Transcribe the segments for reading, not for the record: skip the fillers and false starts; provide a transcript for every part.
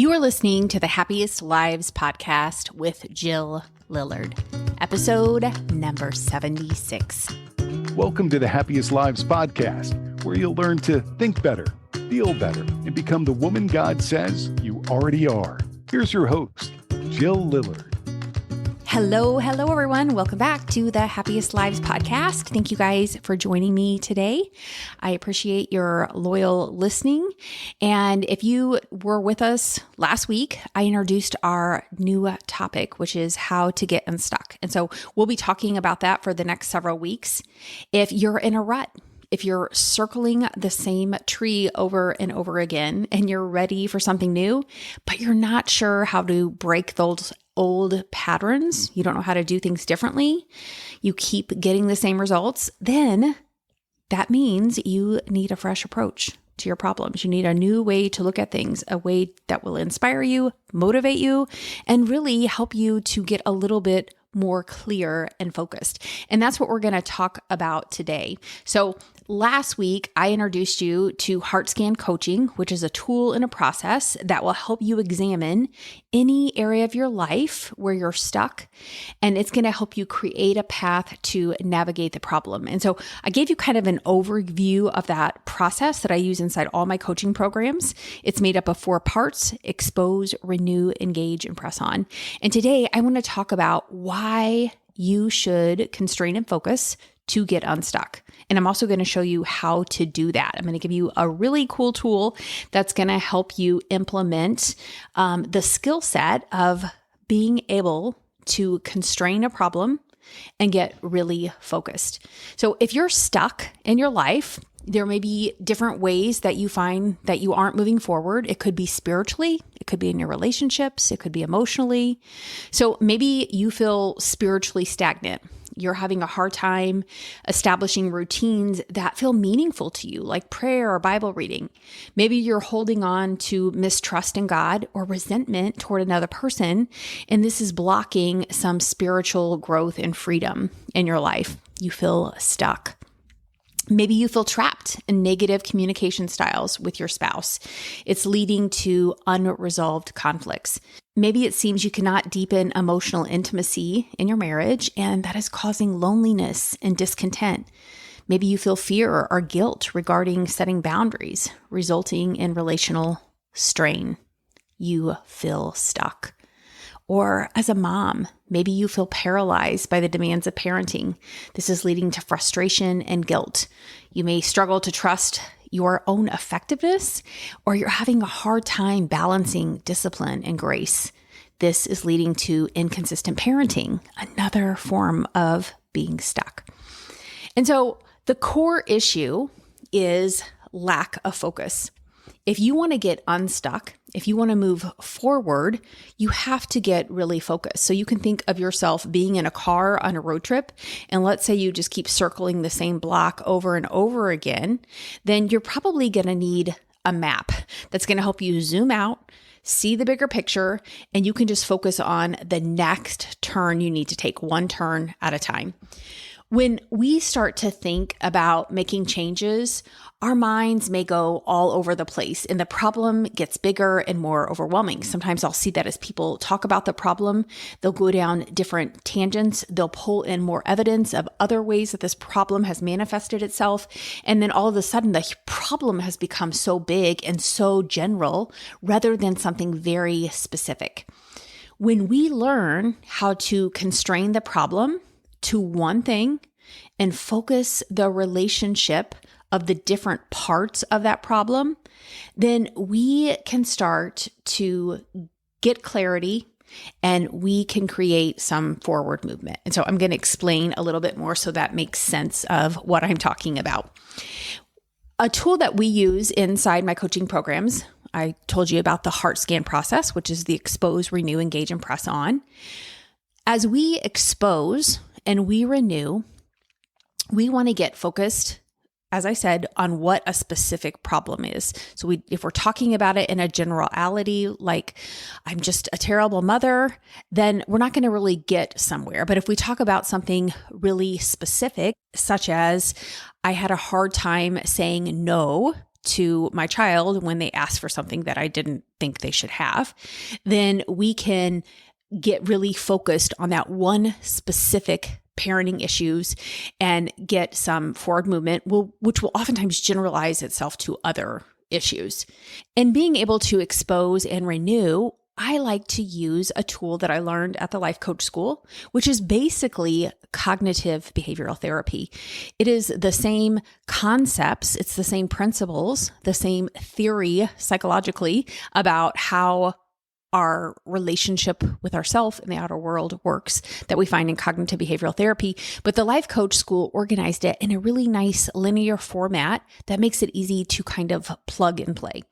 You are listening to the Happiest Lives podcast with Jill Lillard, episode number 76. Welcome to the Happiest Lives podcast, where you'll learn to think better, feel better, and become the woman God says you already are. Here's your host, Jill Lillard. Hello, everyone. Welcome back to the Happiest Lives podcast. Thank you guys for joining me today. I appreciate your loyal listening. And if you were with us last week, I introduced our new topic, which is how to get unstuck. And so we'll be talking about that for the next several weeks. If you're in a rut, if you're circling the same tree over and over again and you're ready for something new, but you're not sure how to break those old patterns, you don't know how to do things differently, you keep getting the same results, then that means you need a fresh approach to your problems. You need a new way to look at things, a way that will inspire you, motivate you, and really help you to get a little bit more clear and focused. And that's what we're going to talk about today. So last week, I introduced you to Heart Scan Coaching, which is a tool and a process that will help you examine any area of your life where you're stuck, and it's going to help you create a path to navigate the problem. And so I gave you kind of an overview of that process that I use inside all my coaching programs. It's made up of 4 parts: expose, renew, engage, and press on. And today I want to talk about why you should constrain and focus to get unstuck. And I'm also going to show you how to do that. I'm going to give you a really cool tool that's going to help you implement the skill set of being able to constrain a problem and get really focused. So if you're stuck in your life, there may be different ways that you find that you aren't moving forward. It could be spiritually, it could be in your relationships, it could be emotionally. So maybe you feel spiritually stagnant. You're having a hard time establishing routines that feel meaningful to you, like prayer or Bible reading. Maybe you're holding on to mistrust in God or resentment toward another person, and this is blocking some spiritual growth and freedom in your life. You feel stuck. Maybe you feel trapped in negative communication styles with your spouse. It's leading to unresolved conflicts. Maybe it seems you cannot deepen emotional intimacy in your marriage, and that is causing loneliness and discontent. Maybe you feel fear or guilt regarding setting boundaries, resulting in relational strain. You feel stuck. Or as a mom, maybe you feel paralyzed by the demands of parenting. This is leading to frustration and guilt. You may struggle to trust your own effectiveness, or you're having a hard time balancing discipline and grace. This is leading to inconsistent parenting, another form of being stuck. And so the core issue is lack of focus. If you want to get unstuck, if you want to move forward, you have to get really focused. So you can think of yourself being in a car on a road trip, and let's say you just keep circling the same block over and over again, then you're probably going to need a map that's going to help you zoom out, see the bigger picture, and you can just focus on the next turn you need to take, one turn at a time. When we start to think about making changes, our minds may go all over the place and the problem gets bigger and more overwhelming. Sometimes I'll see that as people talk about the problem, they'll go down different tangents. They'll pull in more evidence of other ways that this problem has manifested itself. And then all of a sudden, the problem has become so big and so general rather than something very specific. When we learn how to constrain the problem to one thing and focus the relationship of the different parts of that problem, then we can start to get clarity and we can create some forward movement. And so I'm going to explain a little bit more so that makes sense of what I'm talking about. A tool that we use inside my coaching programs, I told you about the Heart Scan process, which is the expose, renew, engage, and press on. As we expose and we renew, we want to get focused, as I said, on what a specific problem is. So if we're talking about it in a generality, like I'm just a terrible mother, then we're not going to really get somewhere. But if we talk about something really specific, such as I had a hard time saying no to my child when they ask for something that I didn't think they should have, then we can get really focused on that one specific parenting issues and get some forward movement, which will oftentimes generalize itself to other issues. And being able to expose and renew, I like to use a tool that I learned at the Life Coach School, which is basically cognitive behavioral therapy. It is the same concepts, it's the same principles, the same theory psychologically about how our relationship with ourselves and the outer world works that we find in cognitive behavioral therapy. But the Life Coach School organized it in a really nice linear format that makes it easy to kind of plug and play.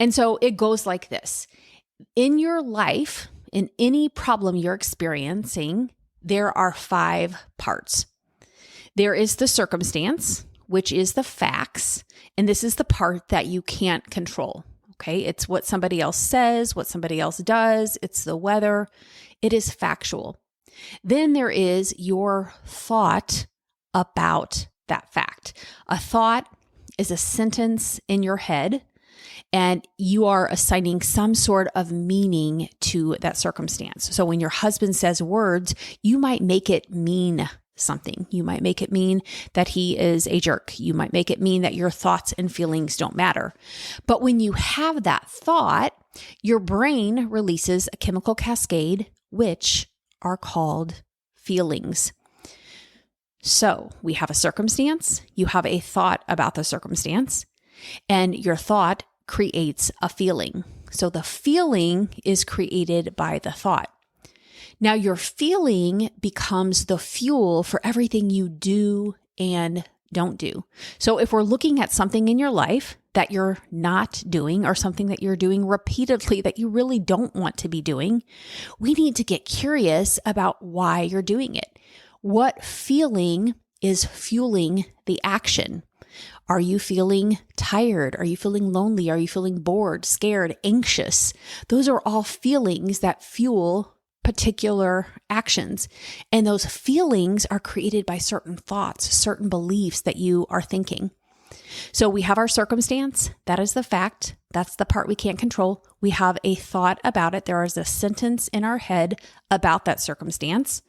And so it goes like this. In your life, in any problem you're experiencing, there are 5 parts. There is the circumstance, which is the facts, and this is the part that you can't control. Okay, it's what somebody else says, what somebody else does, it's the weather. It is factual. Then there is your thought about that fact. A thought is a sentence in your head, and you are assigning some sort of meaning to that circumstance. So when your husband says words, you might make it mean something. You might make it mean that he is a jerk. You might make it mean that your thoughts and feelings don't matter. But when you have that thought, your brain releases a chemical cascade, which are called feelings. So we have a circumstance, you have a thought about the circumstance, and your thought creates a feeling. So the feeling is created by the thought. Now your feeling becomes the fuel for everything you do and don't do. So if we're looking at something in your life that you're not doing or something that you're doing repeatedly that you really don't want to be doing, we need to get curious about why you're doing it. What feeling is fueling the action? Are you feeling tired? Are you feeling lonely? Are you feeling bored, scared, anxious? Those are all feelings that fuel particular actions. And those feelings are created by certain thoughts, certain beliefs that you are thinking. So we have our circumstance. That is the fact. That's the part we can't control. We have a thought about it. There is a sentence in our head about that circumstance.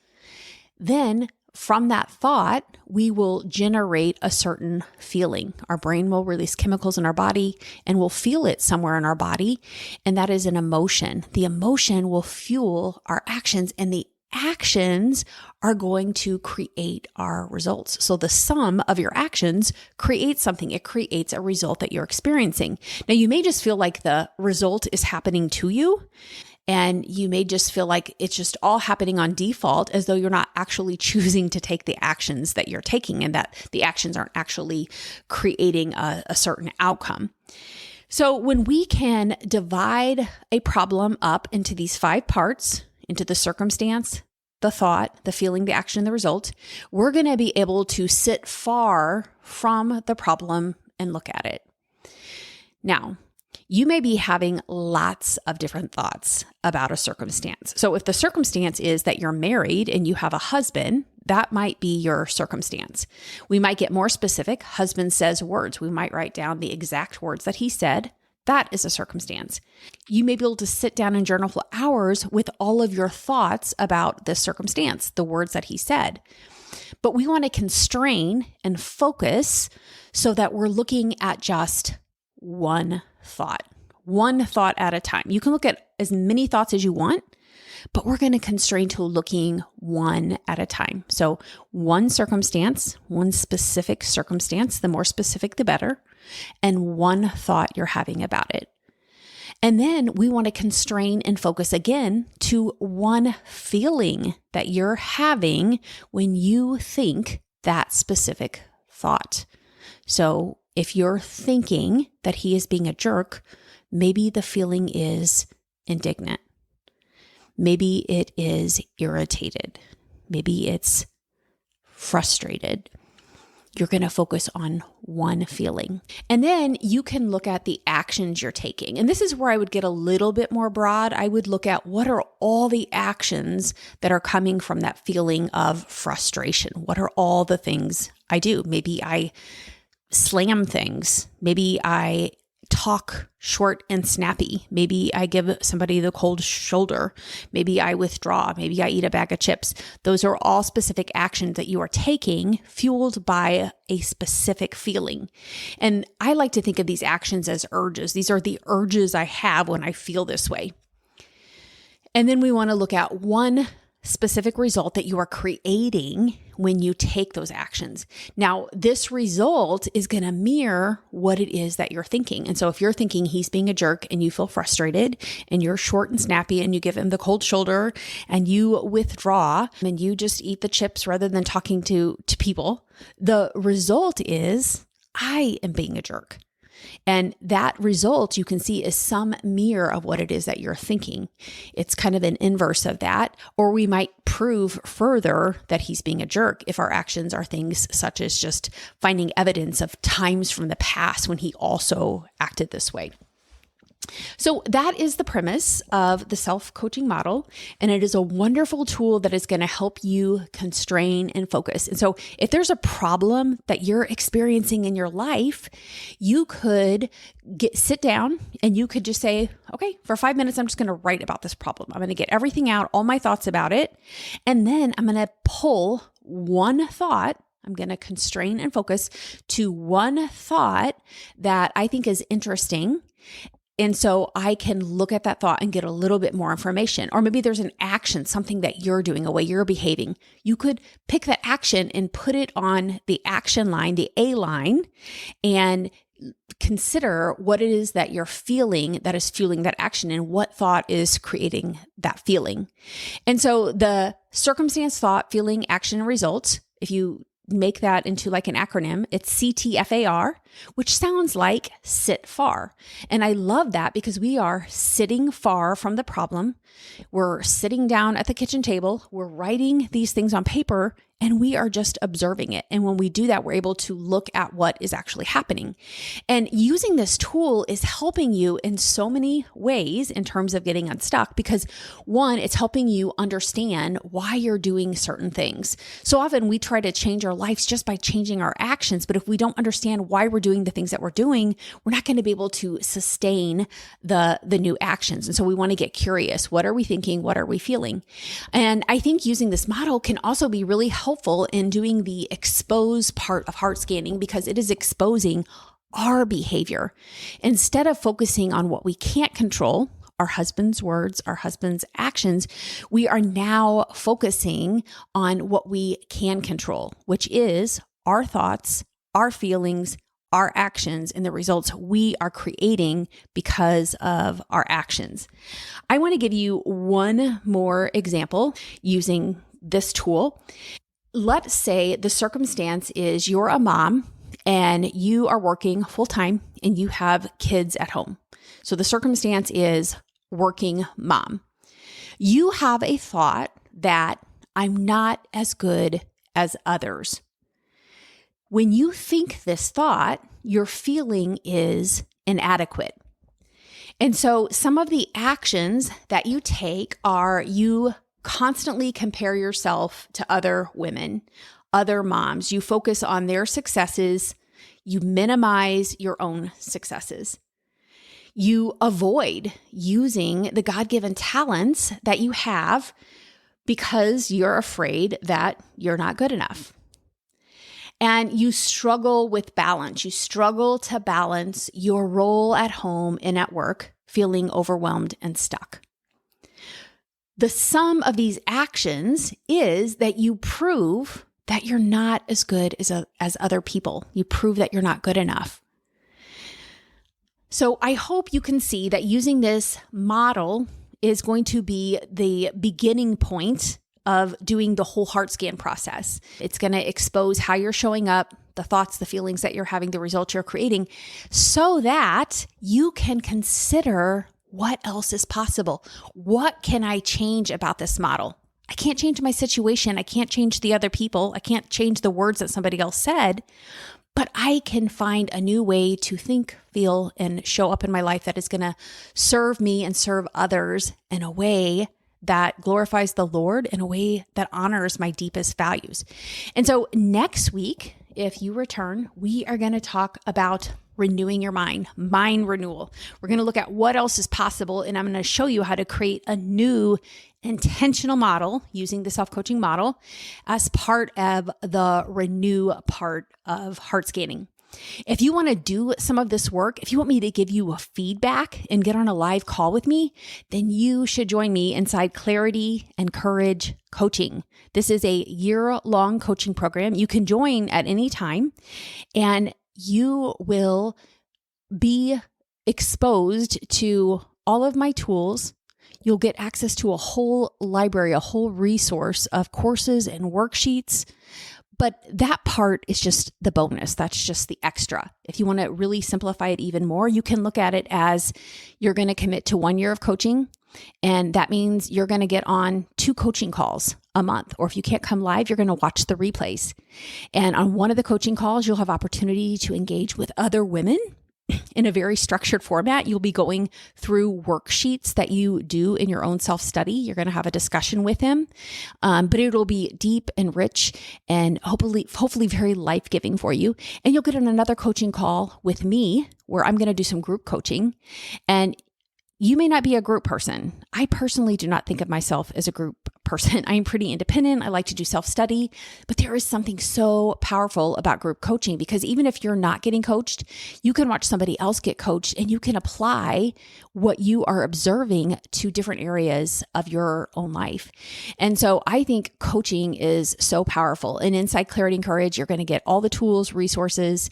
Then from that thought, we will generate a certain feeling. Our brain will release chemicals in our body and we'll feel it somewhere in our body. And that is an emotion. The emotion will fuel our actions, and the actions are going to create our results. So the sum of your actions creates something. It creates a result that you're experiencing. Now, you may just feel like the result is happening to you, and you may just feel like it's just all happening on default, as though you're not actually choosing to take the actions that you're taking, and that the actions aren't actually creating a certain outcome. So when we can divide a problem up into these 5 parts, into the circumstance, the thought, the feeling, the action, the result, we're going to be able to sit far from the problem and look at it. Now, you may be having lots of different thoughts about a circumstance. So if the circumstance is that you're married and you have a husband, that might be your circumstance. We might get more specific. Husband says words. We might write down the exact words that he said. That is a circumstance. You may be able to sit down and journal for hours with all of your thoughts about this circumstance, the words that he said. But we want to constrain and focus so that we're looking at just one thought at a time. You can look at as many thoughts as you want, but we're going to constrain to looking one at a time. So one circumstance, one specific circumstance, the more specific, the better, and one thought you're having about it. And then we want to constrain and focus again to one feeling that you're having when you think that specific thought. So if you're thinking that he is being a jerk, maybe the feeling is indignant. Maybe it is irritated. Maybe it's frustrated. You're going to focus on one feeling. And then you can look at the actions you're taking. And this is where I would get a little bit more broad. I would look at what are all the actions that are coming from that feeling of frustration? What are all the things I do? Maybe I slam things. Maybe I talk short and snappy. Maybe I give somebody the cold shoulder. Maybe I withdraw. Maybe I eat a bag of chips. Those are all specific actions that you are taking fueled by a specific feeling. And I like to think of these actions as urges. These are the urges I have when I feel this way. And then we want to look at one specific result that you are creating when you take those actions. Now, this result is going to mirror what it is that you're thinking. And so if you're thinking he's being a jerk and you feel frustrated and you're short and snappy and you give him the cold shoulder and you withdraw and you just eat the chips rather than talking to people, the result is I am being a jerk. And that result you can see is some mirror of what it is that you're thinking. It's kind of an inverse of that. Or we might prove further that he's being a jerk if our actions are things such as just finding evidence of times from the past when he also acted this way. So that is the premise of the self-coaching model, and it is a wonderful tool that is going to help you constrain and focus. And so if there's a problem that you're experiencing in your life, you could sit down and you could just say, okay, for 5 minutes, I'm just going to write about this problem. I'm going to get everything out, all my thoughts about it, and then I'm going to pull one thought. I'm going to constrain and focus to one thought that I think is interesting. And so I can look at that thought and get a little bit more information. Or maybe there's an action, something that you're doing, a way you're behaving. You could pick that action and put it on the action line, the A line, and consider what it is that you're feeling that is fueling that action and what thought is creating that feeling. And so the circumstance, thought, feeling, action, and results, if you make that into like an acronym, it's CTFAR, which sounds like sit far. And I love that because we are sitting far from the problem. We're sitting down at the kitchen table. We're writing these things on paper and we are just observing it. And when we do that, we're able to look at what is actually happening. And using this tool is helping you in so many ways in terms of getting unstuck because one, it's helping you understand why you're doing certain things. So often we try to change our lives just by changing our actions. But if we don't understand why we're doing the things that we're doing, we're not going to be able to sustain the new actions. And so we want to get curious. What are we thinking? What are we feeling? And I think using this model can also be really helpful in doing the expose part of heart scanning because it is exposing our behavior. Instead of focusing on what we can't control, our husband's words, our husband's actions, we are now focusing on what we can control, which is our thoughts, our feelings, our actions, and the results we are creating because of our actions. I want to give you one more example using this tool. Let's say the circumstance is you're a mom and you are working full time and you have kids at home. So the circumstance is working mom. You have a thought that I'm not as good as others. When you think this thought, your feeling is inadequate. And so some of the actions that you take are you constantly compare yourself to other women, other moms. You focus on their successes. You minimize your own successes. You avoid using the God-given talents that you have because you're afraid that you're not good enough. And you struggle with balance. You struggle to balance your role at home and at work, feeling overwhelmed and stuck. The sum of these actions is that you prove that you're not as good as other people. You prove that you're not good enough. So I hope you can see that using this model is going to be the beginning point of doing the whole heart scan process. It's going to expose how you're showing up, the thoughts, the feelings that you're having, the results you're creating, so that you can consider what else is possible. What can I change about this model? I can't change my situation. I can't change the other people. I can't change the words that somebody else said, but I can find a new way to think, feel, and show up in my life that is going to serve me and serve others in a way that glorifies the Lord, in a way that honors my deepest values. And so next week if you return, we are going to talk about renewing your mind renewal. We're going to look at what else is possible, and I'm going to show you how to create a new intentional model using the self-coaching model as part of the renew part of heart scanning. If you want to do some of this work, if you want me to give you a feedback and get on a live call with me, then you should join me inside Clarity and Courage Coaching. This is a year-long coaching program. You can join at any time, and you will be exposed to all of my tools. You'll get access to a whole library, a whole resource of courses and worksheets. But that part is just the bonus. That's just the extra. If you want to really simplify it even more, you can look at it as you're going to commit to 1 year of coaching. And that means you're going to get on 2 coaching calls a month. Or if you can't come live, you're going to watch the replays. And on one of the coaching calls, you'll have opportunity to engage with other women in a very structured format. You'll be going through worksheets that you do in your own self-study. You're going to have a discussion with them, but it'll be deep and rich and hopefully very life-giving for you. And you'll get on another coaching call with me where I'm going to do some group coaching. And you may not be a group person. I personally do not think of myself as a group person. I am pretty independent. I like to do self-study, but there is something so powerful about group coaching because even if you're not getting coached, you can watch somebody else get coached and you can apply what you are observing to different areas of your own life. And so I think coaching is so powerful. And inside Clarity and Courage, you're going to get all the tools, resources,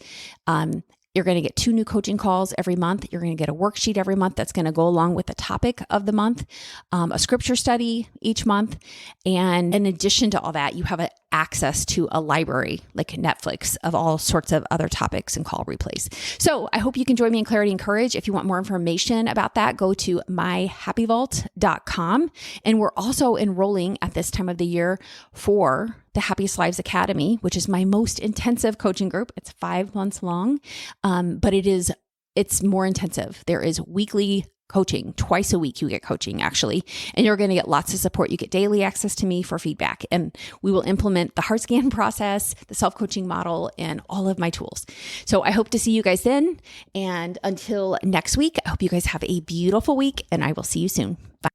you're going to get 2 new coaching calls every month. You're going to get a worksheet every month that's going to go along with the topic of the month, a scripture study each month. And in addition to all that, you have access to a library like Netflix of all sorts of other topics and call replays. So I hope you can join me in Clarity and Courage. If you want more information about that, go to myhappyvault.com. And we're also enrolling at this time of the year for the Happiest Lives Academy, which is my most intensive coaching group. It's 5 months long, but it's more intensive. There is weekly coaching. Twice a week you get coaching actually, and you're going to get lots of support. You get daily access to me for feedback, and we will implement the heart scan process, the self-coaching model, and all of my tools. So I hope to see you guys then. And until next week, I hope you guys have a beautiful week, and I will see you soon. Bye.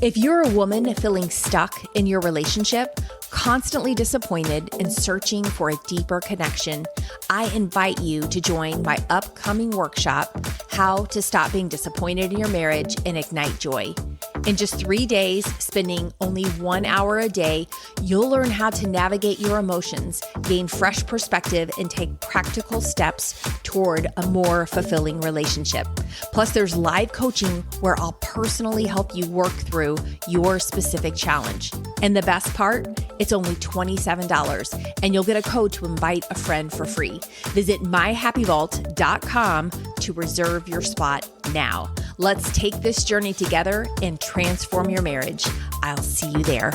If you're a woman feeling stuck in your relationship, constantly disappointed and searching for a deeper connection, I invite you to join my upcoming workshop, How to Stop Being Disappointed in Your Marriage and Ignite Joy. In just 3 days, spending only 1 hour a day, you'll learn how to navigate your emotions, gain fresh perspective, and take practical steps toward a more fulfilling relationship. Plus, there's live coaching where I'll personally help you work through your specific challenge. And the best part, it's only $27, and you'll get a code to invite a friend for free. Visit myhappyvault.com to reserve your spot now. Let's take this journey together and transform your marriage. I'll see you there.